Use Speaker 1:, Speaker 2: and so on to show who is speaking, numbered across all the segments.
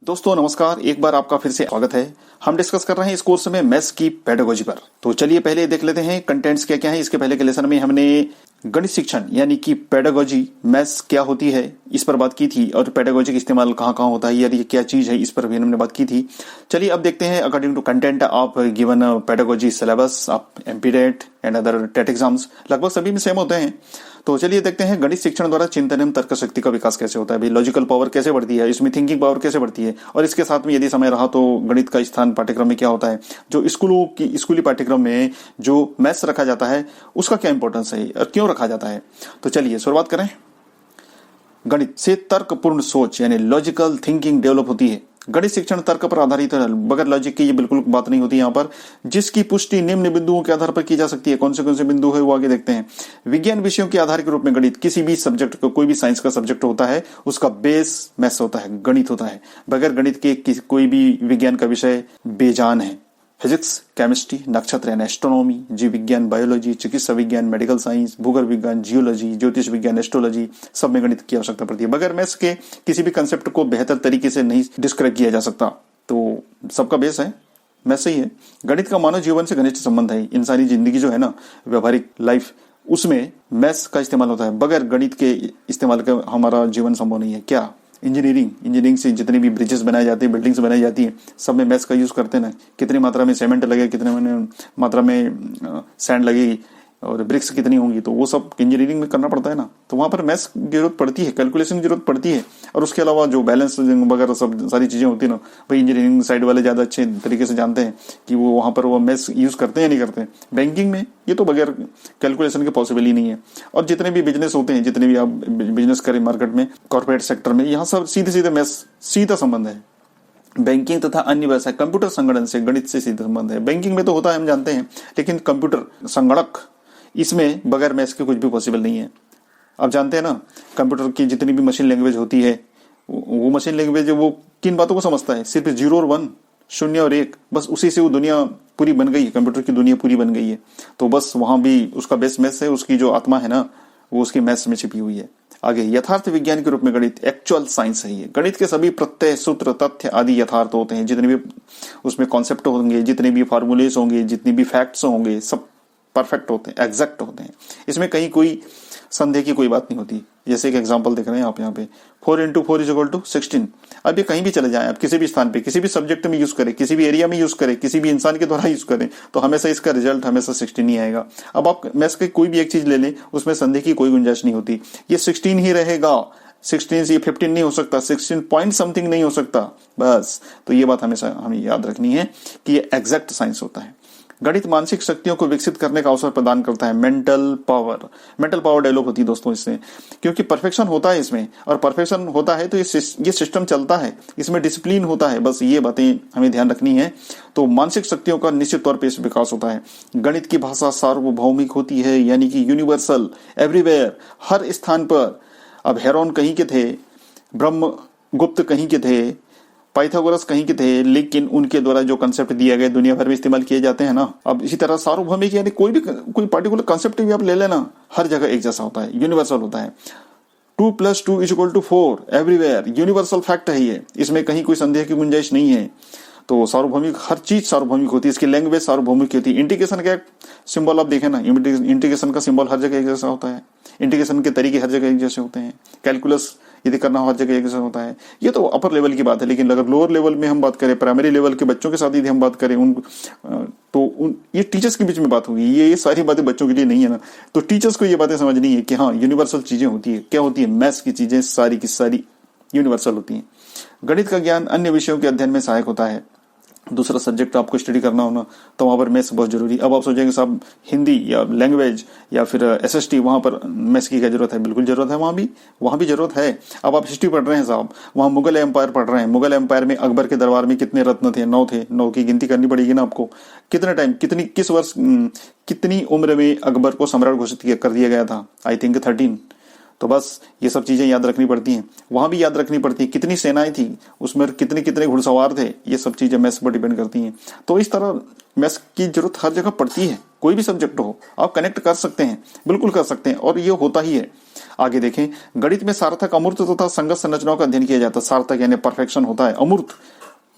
Speaker 1: दोस्तों नमस्कार, एक बार आपका फिर से स्वागत है। हम डिस्कस कर रहे हैं इस कोर्स में मैथ्स की पेडागोजी पर। तो चलिए पहले देख लेते हैं कंटेंट्स क्या क्या है। इसके पहले के लेसन में हमने गणित शिक्षण यानी कि पेडागोजी मैथ्स क्या होती है इस पर बात की थी, और पेडागोजी का इस्तेमाल कहाँ कहाँ होता है, यार ये क्या चीज है, इस पर भी हमने बात की थी। चलिए अब देखते हैं according to content of given pedagogy syllabus of MPTET and other TET exams, लगभग सभी में सेम होते हैं। तो चलिए देखते हैं गणित शिक्षण द्वारा चिंतन एवं तर्क शक्ति का विकास कैसे होता है, भाई लॉजिकल पावर कैसे बढ़ती है, इसमें थिंकिंग पावर कैसे बढ़ती है, और इसके साथ में यदि समय रहा तो गणित का स्थान पाठ्यक्रम में क्या होता है, जो स्कूली पाठ्यक्रम में जो मैथ्स रखा जाता है उसका क्या इंपॉर्टेंस है और क्यों रखा जाता है। तो चलिए शुरुआत करें। गणित से तर्कपूर्ण सोच यानी लॉजिकल थिंकिंग डेवलप होती है। गणित शिक्षण तर्क पर आधारित है, बगैर लॉजिक की ये बिल्कुल बात नहीं होती यहाँ पर, जिसकी पुष्टि निम्न बिंदुओं के आधार पर की जा सकती है। कौन से बिंदु है वो आगे देखते हैं। विज्ञान विषयों के आधार के रूप में गणित किसी भी सब्जेक्ट को, कोई भी साइंस का सब्जेक्ट होता है उसका बेस मैथ्स होता है, गणित होता है। बगैर गणित के कोई भी विज्ञान का विषय बेजान है। फिजिक्स, केमिस्ट्री, नक्षत्र यानी एस्ट्रोनॉमी, जीव विज्ञान, बायोलॉजी, चिकित्सा विज्ञान, मेडिकल साइंस, भूगोल विज्ञान, जियोलॉजी, ज्योतिष विज्ञान, एस्ट्रोलॉजी, सब में गणित की आवश्यकता पड़ती है। बगैर मैथ्स के किसी भी कंसेप्ट को बेहतर तरीके से नहीं डिस्क्राइब किया जा सकता। तो सबका बेस है मैथ्स ही है। गणित का मानव जीवन से घनिष्ठ संबंध है। इंसानी जिंदगी जो है ना, व्यवहारिक लाइफ, उसमें मैथ्स का इस्तेमाल होता है। बगैर गणित के इस्तेमाल का हमारा जीवन संभव नहीं है। क्या इंजीनियरिंग से जितनी भी ब्रिजेस बनाई जाती है, बिल्डिंग्स बनाई जाती है, सब में मैथ्स का यूज करते हैं ना। कितनी मात्रा में सीमेंट लगेगा, कितने मात्रा में सैंड लगेगी और ब्रिक्स कितनी होंगी, तो वो सब इंजीनियरिंग में करना पड़ता है ना। तो वहां पर मैथ्स की जरूरत पड़ती है, कैलकुलेशन की जरूरत पड़ती है। और उसके अलावा जो बैलेंस वगैरह सब सारी चीजें होती है ना, भाई इंजीनियरिंग साइड वाले ज्यादा अच्छे तरीके से जानते हैं कि वो वहां पर वो मैथ्स यूज करते हैं या नहीं करते। बैंकिंग में ये तो बगैर कैलकुलेशन के पॉसिबल ही नहीं है। और जितने भी बिजनेस होते हैं, जितने भी आप बिजनेस करें मार्केट में, कॉर्पोरेट सेक्टर में, यहाँ सब सीधे मैथ्स सीधा संबंध है। बैंकिंग तथा अन्य व्यवसाय कंप्यूटर संगणन से गणित से सीधा संबंध है। बैंकिंग में तो होता है, हम जानते हैं, लेकिन कंप्यूटर संगणक, इसमें बगैर मैथ्स के कुछ भी पॉसिबल नहीं है। आप जानते हैं ना, कंप्यूटर की जितनी भी मशीन लैंग्वेज होती है, वो मशीन लैंग्वेज वो किन बातों को समझता है, सिर्फ 0 और 1, 0 और 1, बस उसी से वो दुनिया पूरी बन गई है, कंप्यूटर की दुनिया पूरी बन गई है। तो बस वहां भी उसका बेस मैथ्स है, उसकी जो आत्मा है ना वो उसकी मैथ्स में छिपी हुई है। आगे, यथार्थ विज्ञान के रूप में गणित एक्चुअल साइंस है। ये गणित के सभी प्रत्यय, सूत्र, तथ्य आदि यथार्थ होते हैं। जितने भी उसमें कॉन्सेप्ट होंगे, जितने भी फॉर्मूलेस होंगे, जितने भी फैक्ट्स होंगे, सब परफेक्ट होते हैं, एग्जैक्ट होते हैं। इसमें कहीं कोई संदेह की कोई बात नहीं होती। जैसे एक एग्जांपल देख रहे हैं आप यहाँ पे, 4 × 4 = 16। अब ये कहीं भी चले जाएं, आप किसी भी स्थान पे, किसी भी सब्जेक्ट में यूज करें, किसी भी एरिया में यूज करें, किसी भी इंसान के द्वारा यूज करें, तो हमेशा इसका रिजल्ट हमेशा 16 ही आएगा। अब आप मैथ्स की कोई भी एक चीज ले लें, उसमें संदेह की कोई गुंजाइश नहीं होती। ये 16 ही रहेगा, 16 से 15 नहीं हो सकता, 16 पॉइंट समथिंग नहीं हो सकता, बस। तो ये बात हमेशा हमें याद रखनी है कि ये एग्जैक्ट साइंस होता है। गणित मानसिक शक्तियों को विकसित करने का अवसर प्रदान करता है। मेंटल पावर डेवलप होती है दोस्तों इससे, क्योंकि परफेक्शन होता है इसमें, और परफेक्शन होता है तो ये सिस्टम चलता है, इसमें डिसिप्लिन होता है। बस ये बातें हमें ध्यान रखनी है। तो मानसिक शक्तियों का निश्चित तौर पर विकास होता है। गणित की भाषा सार्वभौमिक होती है, यानी कि यूनिवर्सल, एवरीवेयर, हर स्थान पर। अब हेरोन कहीं के थे, ब्रह्मगुप्त कहीं के थे, पाइथागोरस कहीं के थे, लेकिन उनके द्वारा जो कंसेप्ट दिए गए दुनिया भर में इस्तेमाल किए जाते हैं ना। अब इसी तरह सार्वभौमिक यानी कोई पार्टिकुलर कंसेप्ट भी आप ले लेना, हर जगह एक जैसा होता है, यूनिवर्सल होता है। 2 + 2 = 4 एवरीवेयर, यूनिवर्सल फैक्ट है ये, इसमें कहीं कोई संदेह की गुंजाइश नहीं है। तो सार्वभौमिक, हर चीज सार्वभौमिक होती है। इसकी लैंग्वेज सार्वभौमिक होती है। इंटीग्रेशन का सिंबल आप देखें ना, इंटीग्रेशन का सिंबल हर जगह एक जैसा होता है। इंटीग्रेशन के तरीके हर जगह एक जैसे होते हैं। कैलकुलस यदि करना हो हर जगह एक जैसा होता है। ये तो अपर लेवल की बात है, लेकिन अगर लोअर लेवल में हम बात करें, प्राइमरी लेवल के बच्चों के साथ यदि हम बात करें, ये टीचर्स के बीच में बात होगी। ये सारी बातें बच्चों के लिए नहीं है ना। तो टीचर्स को ये बातें समझनी है कि हाँ, यूनिवर्सल चीजें होती है। क्या होती है? मैथ्स की चीजें सारी की सारी यूनिवर्सल होती हैं। गणित का ज्ञान अन्य विषयों के अध्ययन में सहायक होता है। दूसरा सब्जेक्ट आपको स्टडी करना हो ना, तो वहां पर मैथ्स बहुत जरूरी। अब आप सोचेंगे साहब हिंदी या लैंग्वेज या फिर एसएसटी, वहां पर मैथ्स की क्या जरूरत है? बिल्कुल जरूरत है, वहां भी जरूरत है। अब आप हिस्ट्री पढ़ रहे हैं साहब, वहां मुगल एम्पायर पढ़ रहे हैं। मुगल एम्पायर में अकबर के दरबार में कितने रत्न थे? 9 थे। 9 की गिनती करनी पड़ेगी ना आपको। कितने टाइम, किस वर्ष, कितनी उम्र में अकबर को सम्राट घोषित कर दिया गया था? I think 13। तो बस ये सब चीजें याद रखनी पड़ती हैं। वहां भी याद रखनी पड़ती है कितनी सेनाएं थी, उसमें कितने कितने घुड़सवार थे, ये सब चीजें मैथ्स पर डिपेंड करती हैं। तो इस तरह मैथ्स की जरूरत हर जगह पड़ती है, कोई भी सब्जेक्ट हो आप कनेक्ट कर सकते हैं, बिल्कुल कर सकते हैं, और ये होता ही है। आगे देखें, गणित में सार्थक, अमूर्त तथा संगत संरचनाओं का अध्ययन किया जाता है। सार्थक यानी परफेक्शन होता है। अमूर्त,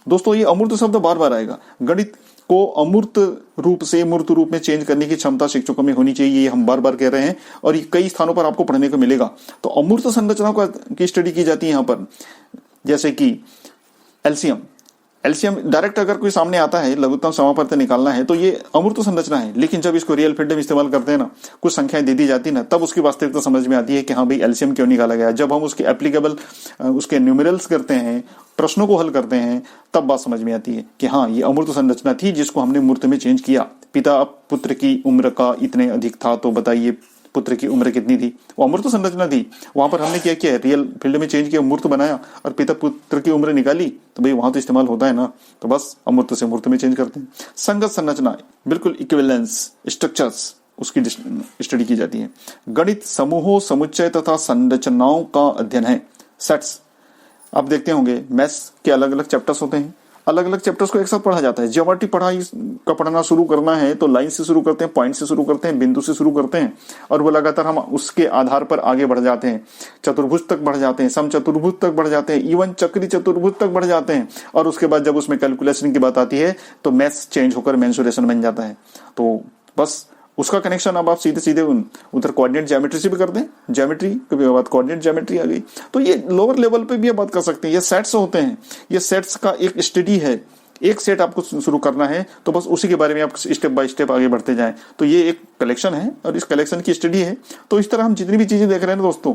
Speaker 1: दोस्तों ये अमूर्त शब्द बार बार आएगा। गणित को अमूर्त रूप से मूर्त रूप में चेंज करने की क्षमता शिक्षकों में होनी चाहिए, ये हम बार बार कह रहे हैं और ये कई स्थानों पर आपको पढ़ने को मिलेगा। तो अमूर्त संरचनाओं की स्टडी की जाती है यहाँ पर, जैसे कि एलसीएम। एलसीएम डायरेक्ट अगर कोई सामने आता है, लघुत्तम समापवर्ती निकालना है, तो ये अमूर्त संरचना है। लेकिन जब इसको रियल फील्ड में इस्तेमाल करते हैं ना, कुछ संख्याएं दे दी जाती है ना, तब उसकी वास्तविकता समझ में आती है कि हाँ भाई एलसीएम क्यों निकाला गया। जब हम उसके एप्लीकेबल उसके न्यूमेरल्स करते हैं, प्रश्नों को हल करते हैं, तब बात समझ में आती है कि हाँ ये अमूर्त संरचना थी जिसको हमने मूर्त में चेंज किया। पिता पुत्र की उम्र का इतने अधिक था, तो बताइए पुत्र की उम्र कितनी थी, वो अमूर्त संरचना थी। वहां पर हमने क्या किया, रियल फील्ड में चेंज किया, मूर्त बनाया और पिता पुत्र की उम्र निकाली, तो भाई वहां तो इस्तेमाल होता है ना, तो बस अमूर्त से मूर्त में चेंज करते हैं। संगत संरचना, बिल्कुल इक्विवेलेंस स्ट्रक्चर्स, उसकी स्टडी की जाती है। गणित समूहों, समुच्चय तथा संरचनाओं का अध्ययन है। सेट्स, आप देखते होंगे मैथ्स के अलग अलग चैप्टर्स होते हैं, अलग अलग चैप्टर्स को एक साथ पढ़ा जाता है। ज्योमेट्री पढ़ना शुरू करना है तो लाइन से शुरू करते हैं, पॉइंट से शुरू करते हैं, बिंदु से शुरू करते हैं, और वो लगातार हम उसके आधार पर आगे बढ़ जाते हैं। चतुर्भुज तक बढ़ जाते हैं, समचतुर्भुज तक बढ़ जाते हैं, इवन चक्री चतुर्भुज तक बढ़ जाते हैं, और उसके बाद जब उसमें कैलकुलेशन की बात आती है तो मैथ्स चेंज होकर मेंसुरेशन बन जाता है। तो बस उसका कनेक्शन अब आप सीधे सीधे उधर कोऑर्डिनेट ज्योमेट्री से भी कर दें। ज्योमेट्री के बाद कोऑर्डिनेट ज्योमेट्री आ गई, तो ये लोअर लेवल पे भी बात कर सकते हैं। ये सेट्स होते हैं, ये सेट्स का एक स्टडी है। एक सेट आपको शुरू करना है तो बस उसी के बारे में आप स्टेप बाय स्टेप आगे बढ़ते जाएं। तो ये एक कलेक्शन है और इस कलेक्शन की स्टडी है। तो इस तरह हम जितनी भी चीजें देख रहे हैं ना दोस्तों,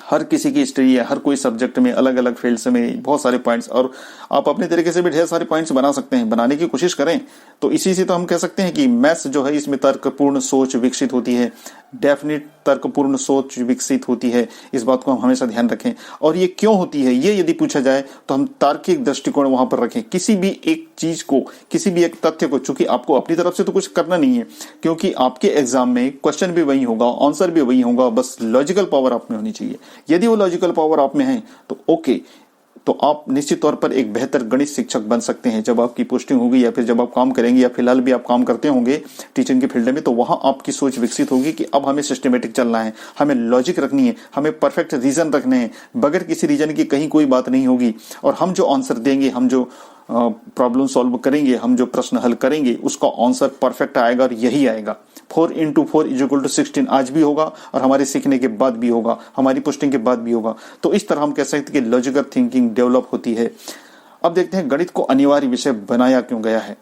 Speaker 1: हर किसी की स्टडी है, हर कोई सब्जेक्ट में अलग अलग फील्ड्स में बहुत सारे पॉइंट्स, और आप अपने तरीके से भी ढेर सारे पॉइंट्स बना सकते हैं, बनाने की कोशिश करें। तो इसी से तो हम कह सकते हैं कि मैथ्स जो है इसमें तर्कपूर्ण सोच विकसित होती है, डेफिनेट तर्कपूर्ण सोच विकसित होती है। इस बात को हम हमेशा ध्यान रखें। और ये क्यों होती है, ये यदि पूछा जाए तो हम तार्किक दृष्टिकोण वहां पर रखें। किसी भी एक चीज को, किसी भी एक तथ्य को, चूंकि आपको अपनी तरफ से तो कुछ करना नहीं है, क्योंकि आपके एग्जाम में क्वेश्चन भी वही होगा, आंसर भी वही होगा, बस लॉजिकल पावर आप में होनी चाहिए। यदि वो लॉजिकल पावर आप में है तो ओके, तो आप निश्चित तौर पर एक बेहतर गणित शिक्षक बन सकते हैं। जब आपकी पोस्टिंग होगी या फिर जब आप काम करेंगे या फिलहाल भी आप काम करते होंगे टीचिंग के फील्ड में, तो वहां आपकी सोच विकसित होगी कि अब हमें सिस्टमेटिक चलना है, हमें लॉजिक रखनी है, हमें परफेक्ट रीजन रखने हैं, बगैर किसी रीजन की कहीं कोई बात नहीं होगी। और हम जो आंसर देंगे, हम जो प्रॉब्लम सॉल्व करेंगे, हम जो प्रश्न हल करेंगे, उसका आंसर परफेक्ट आएगा और यही आएगा। 4 × 4 = 16 आज भी होगा और हमारे सीखने के बाद भी होगा, हमारी पोस्टिंग के बाद भी होगा। तो इस तरह हम कह सकते हैं कि लॉजिकल थिंकिंग डेवलप होती है। अब देखते हैं गणित को अनिवार्य विषय बनाया क्यों गया है।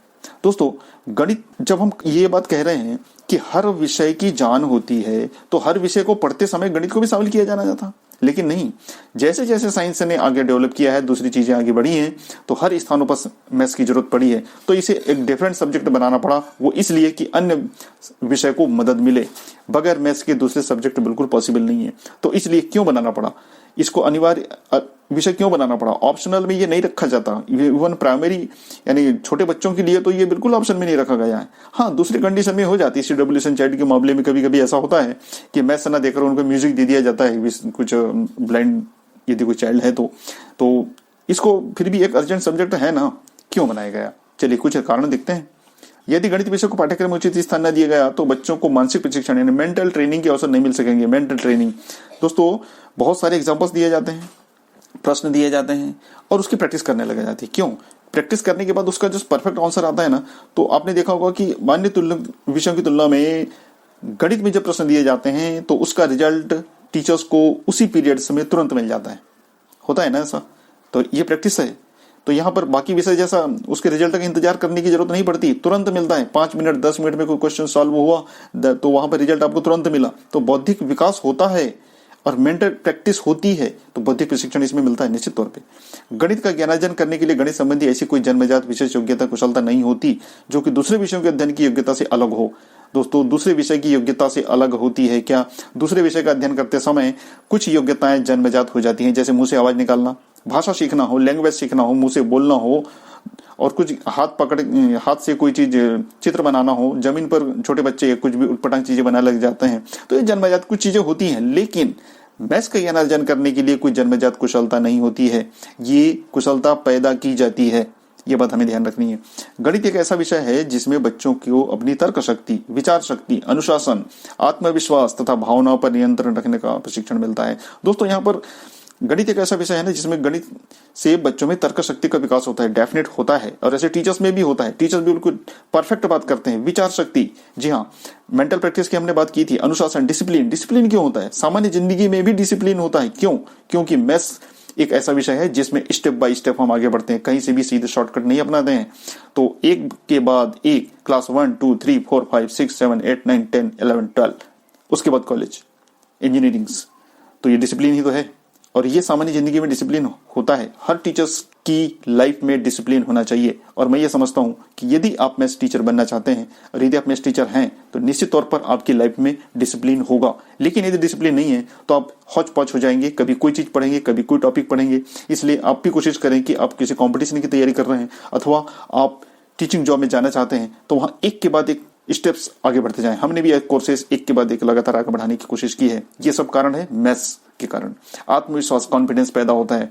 Speaker 1: दोस्तों गणित, जब हम ये बात कह रहे हैं कि हर विषय की जान होती है, तो हर विषय को पढ़ते समय गणित को भी शामिल किया जाना चाहता, लेकिन नहीं। जैसे जैसे साइंस ने आगे डेवलप किया है, दूसरी चीजें आगे बढ़ी हैं, तो हर स्थानों पर मैथ्स की जरूरत पड़ी है। तो इसे एक डिफरेंट सब्जेक्ट बनाना पड़ा, वो इसलिए कि अन्य विषय को मदद मिले। बगैर मैथ्स के दूसरे सब्जेक्ट बिल्कुल पॉसिबल नहीं है। तो इसलिए क्यों बनाना पड़ा, इसको अनिवार्य विषय क्यों बनाना पड़ा। ऑप्शनल में ये नहीं रखा जाता, इवन प्राइमरी यानी छोटे बच्चों के लिए तो ये बिल्कुल ऑप्शन में नहीं रखा गया है। हाँ, दूसरी कंडीशन में हो जाती है, CWSN चाइल्ड के मामले में कभी कभी ऐसा होता है कि मैथ्स ना देकर उनको म्यूजिक दे दिया जाता है, कुछ ब्लाइंड यदि कोई चाइल्ड है तो इसको फिर भी एक अर्जेंट सब्जेक्ट है ना, क्यों बनाया गया। चलिए कुछ कारण देखते हैं। यदि गणित विषय को पाठ्यक्रम में उचित स्थान न दिया गया तो बच्चों को मानसिक प्रशिक्षण यानी मेंटल ट्रेनिंग के अवसर नहीं मिल सकेंगे। मेंटल ट्रेनिंग, दोस्तों बहुत सारे एग्जांपल्स दिए जाते हैं, प्रश्न दिए जाते हैं और उसकी प्रैक्टिस करने लग जाती है। क्यों? प्रैक्टिस करने के बाद उसका जो परफेक्ट आंसर आता है ना, तो आपने देखा होगा कि मान्य विषयों की तुलना में गणित में जब प्रश्न दिए जाते हैं तो उसका रिजल्ट टीचर्स को उसी पीरियड में तुरंत मिल जाता है। होता है ना ऐसा, तो ये प्रैक्टिस है। तो यहाँ पर बाकी विषय जैसा उसके रिजल्ट का इंतजार करने की जरूरत नहीं पड़ती, तुरंत मिलता है। 5 मिनट 10 मिनट में कोई क्वेश्चन सॉल्व हुआ तो वहां पर रिजल्ट आपको तुरंत मिला। तो बौद्धिक विकास होता है और मेंटल प्रैक्टिस होती है, तो बौद्धिक प्रशिक्षण इसमें मिलता है निश्चित तौर पे। गणित का ज्ञानार्जन करने के लिए गणित संबंधी ऐसी कोई जन्मजात विशेष योग्यता कुशलता नहीं होती जो कि दूसरे विषयों के अध्ययन की योग्यता से अलग हो। दोस्तों दूसरे विषय की योग्यता से अलग होती है क्या? दूसरे विषय का अध्ययन करते समय कुछ योग्यताएं जन्मजात हो जाती हैं, जैसे मुंह से आवाज निकालना, भाषा सीखना हो, लैंग्वेज सीखना हो, मुंह से बोलना हो, और कुछ हाथ से कोई चीज चित्र बनाना हो। जमीन पर छोटे बच्चे कुछ भी उटपटांग चीजें बनाने लग जाते हैं, तो ये जन्मजात कुछ चीजें होती हैं। लेकिन मैथ्स का ज्ञान अर्जन करने के लिए कोई जन्मजात कुशलता नहीं होती है, ये कुशलता पैदा की जाती है। ये बात हमें ध्यान रखनी है। गणित एक ऐसा विषय है जिसमें बच्चों को अपनी तर्क शक्ति, विचार शक्ति, अनुशासन, आत्मविश्वास तथा भावनाओं पर नियंत्रण रखने का प्रशिक्षण मिलता है। दोस्तों यहाँ पर गणित एक ऐसा विषय है ना जिसमें गणित से बच्चों में तर्क शक्ति का विकास होता है, डेफिनेट होता है, और ऐसे टीचर्स में भी होता है। टीचर्स भी बिल्कुल परफेक्ट बात करते हैं। विचार शक्ति, जी हाँ, मेंटल प्रैक्टिस की हमने बात की थी। अनुशासन, डिसिप्लिन, डिसिप्लिन क्यों होता है? सामान्य जिंदगी में भी डिसिप्लिन होता है। क्यों? क्योंकि मैथ्स एक ऐसा विषय है जिसमें स्टेप बाय स्टेप हम आगे बढ़ते हैं, कहीं से भी सीधे शॉर्टकट नहीं अपनाते हैं। तो एक के बाद एक, क्लास 1 2 3 4 5 6 7 8 9 10 11 12, उसके बाद कॉलेज, इंजीनियरिंग, तो ये डिसिप्लिन ही तो है। और ये सामान्य जिंदगी में डिसिप्लिन होता है। हर टीचर्स की लाइफ में डिसिप्लिन होना चाहिए। और मैं ये समझता हूं कि यदि आप मैथ्स टीचर बनना चाहते हैं और यदि आप मैथ्स टीचर हैं तो निश्चित तौर पर आपकी लाइफ में डिसिप्लिन होगा। लेकिन यदि डिसिप्लिन नहीं है तो आप हौच पौच हो जाएंगे, कभी कोई चीज पढ़ेंगे, कभी कोई टॉपिक पढ़ेंगे। इसलिए आप भी कोशिश करें कि आप किसी कॉम्पिटिशन की तैयारी कर रहे हैं अथवा आप टीचिंग जॉब में जाना चाहते हैं तो वहां एक के बाद एक स्टेप्स आगे बढ़ते जाएं। हमने भी कोर्सेज एक के बाद एक लगातार आगे बढ़ाने की कोशिश की है। ये सब कारण है मैथ्स के कारण। आत्मविश्वास, कॉन्फिडेंस पैदा होता है।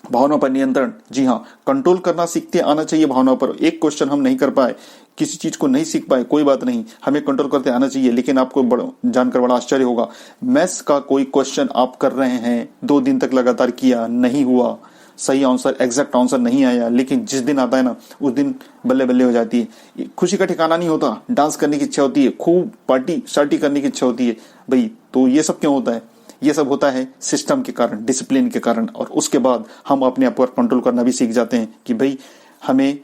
Speaker 1: भावनाओं पर नियंत्रण, जी हाँ, कंट्रोल करना सीखते आना चाहिए भावनाओं पर। एक क्वेश्चन हम नहीं कर पाए, किसी चीज को नहीं सीख पाए, कोई बात नहीं, हमें कंट्रोल करते आना चाहिए। लेकिन आपको जानकर बड़ा आश्चर्य होगा, मैथ्स का कोई क्वेश्चन आप कर रहे हैं, 2 दिन तक लगातार किया, नहीं हुआ, सही आंसर, एग्जैक्ट आंसर नहीं आया, लेकिन जिस दिन आता है ना उस दिन बल्ले बल्ले हो जाती है। खुशी का ठिकाना नहीं होता, डांस करने की इच्छा होती है, खूब पार्टी शार्टी करने की इच्छा होती है भाई। तो ये सब क्यों होता है? ये सब होता है सिस्टम के कारण, डिसिप्लिन के कारण। और उसके बाद हम अपने आप पर कंट्रोल करना भी सीख जाते हैं कि भाई हमें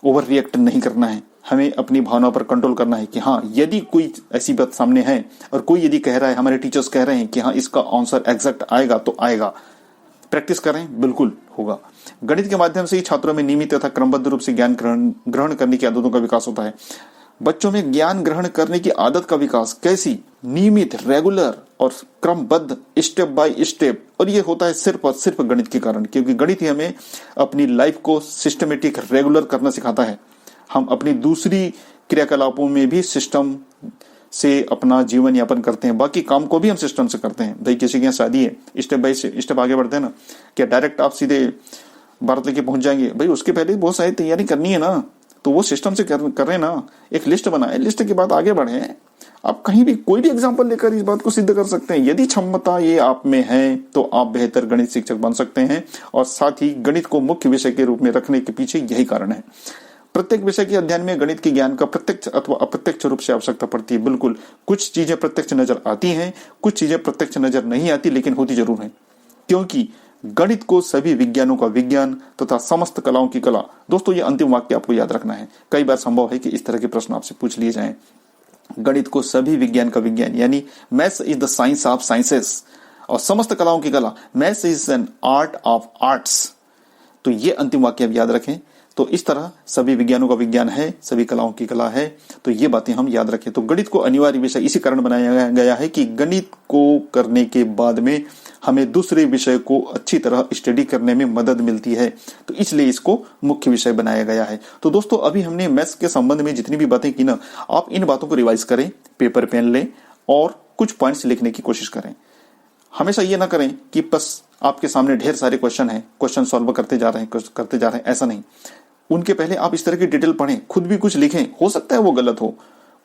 Speaker 1: ओवर रिएक्ट नहीं करना है, हमें अपनी भावनाओं पर कंट्रोल करना है कि हाँ, यदि कोई ऐसी बात सामने है और कोई यदि कह रहा है, हमारे टीचर्स कह रहे हैं कि हाँ इसका आंसर एग्जैक्ट आएगा तो आएगा, प्रैक्टिस करें, बिल्कुल होगा। गणित के माध्यम से ही छात्रों में नियमित तथा क्रमबद्ध रूप से ज्ञान ग्रहण करने की आदतों का विकास होता है। बच्चों में ज्ञान ग्रहण करने की आदत का विकास कैसी? नियमित, रेगुलर और क्रमबद्ध, स्टेप बाय स्टेप। और ये होता है सिर्फ और सिर्फ गणित के कारण, क्योंकि गणित ही हमें अपनी लाइफ को सिस्टमेटिक, रेगुलर करना सिखाता है। हम अपनी दूसरी क्रियाकलापों में भी सिस्टम से अपना जीवन यापन करते हैं, बाकी काम को भी हम सिस्टम से करते हैं। भाई किसी के यहाँ शादी है, स्टेप बाय स्टेप आगे बढ़ते हैं ना। क्या डायरेक्ट आप सीधे बारात लेके पहुंच जाएंगे? भाई उसके पहले बहुत सारी तैयारी करनी है ना, तो वो सिस्टम से कर रहे हैं ना। एक लिस्ट बनाए, लिस्ट के बाद आगे बढ़े। आप कहीं भी कोई भी एग्जाम्पल लेकर इस बात को सिद्ध कर सकते हैं। यदि क्षमता ये आप में है तो आप बेहतर गणित शिक्षक बन सकते हैं। और साथ ही गणित को मुख्य विषय के रूप में रखने के पीछे यही कारण है। प्रत्येक विषय के अध्ययन में गणित के ज्ञान का प्रत्यक्ष अथवा अप्रत्यक्ष रूप से आवश्यकता पड़ती है। बिल्कुल, कुछ चीजें प्रत्यक्ष नजर आती हैं, कुछ चीजें प्रत्यक्ष नजर नहीं आती, लेकिन होती जरूर है। क्योंकि गणित को सभी विज्ञानों का विज्ञान तथा समस्त कलाओं की कला। दोस्तों ये अंतिम वाक्य आपको याद रखना है। कई बार संभव है कि इस तरह के प्रश्न आपसे पूछ लिए जाएं। गणित को सभी विज्ञान का विज्ञान, यानी maths is the science of sciences, और समस्त कलाओं की कला, maths is an art of arts. तो ये अंतिम वाक्य आप याद रखें। तो इस तरह सभी विज्ञानों का विज्ञान है, सभी कलाओं की कला है। तो ये बातें हम याद रखें। तो गणित को अनिवार्य विषय इसी कारण बनाया गया है कि गणित को करने के बाद में हमें दूसरे विषय को अच्छी तरह स्टडी करने में मदद मिलती है। तो इसलिए इसको मुख्य विषय बनाया गया है। तो दोस्तों अभी हमने मैथ्स के संबंध में जितनी भी बातें की ना, आप इन बातों को रिवाइज करें, पेपर पेन लें और कुछ पॉइंट्स लिखने की कोशिश करें। हमेशा ये ना करें कि बस आपके सामने ढेर सारे क्वेश्चन हैं, क्वेश्चन सॉल्व करते जा रहे हैं, ऐसा नहीं। उनके पहले आप इस तरह की डिटेल पढ़ें, खुद भी कुछ लिखें। हो सकता है वो गलत हो,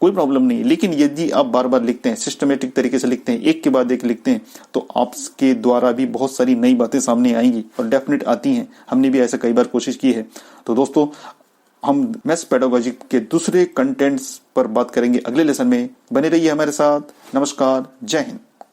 Speaker 1: कोई प्रॉब्लम नहीं, लेकिन यदि आप बार बार लिखते हैं, सिस्टमेटिक तरीके से लिखते हैं, एक के बाद एक लिखते हैं, तो आपके द्वारा भी बहुत सारी नई बातें सामने आएंगी और डेफिनेट आती हैं। हमने भी ऐसा कई बार कोशिश की है। तो दोस्तों हम मैथ्स पेडागोजी के दूसरे कंटेंट्स पर बात करेंगे अगले लेसन में। बने रहिए हमारे साथ। नमस्कार, जय हिंद।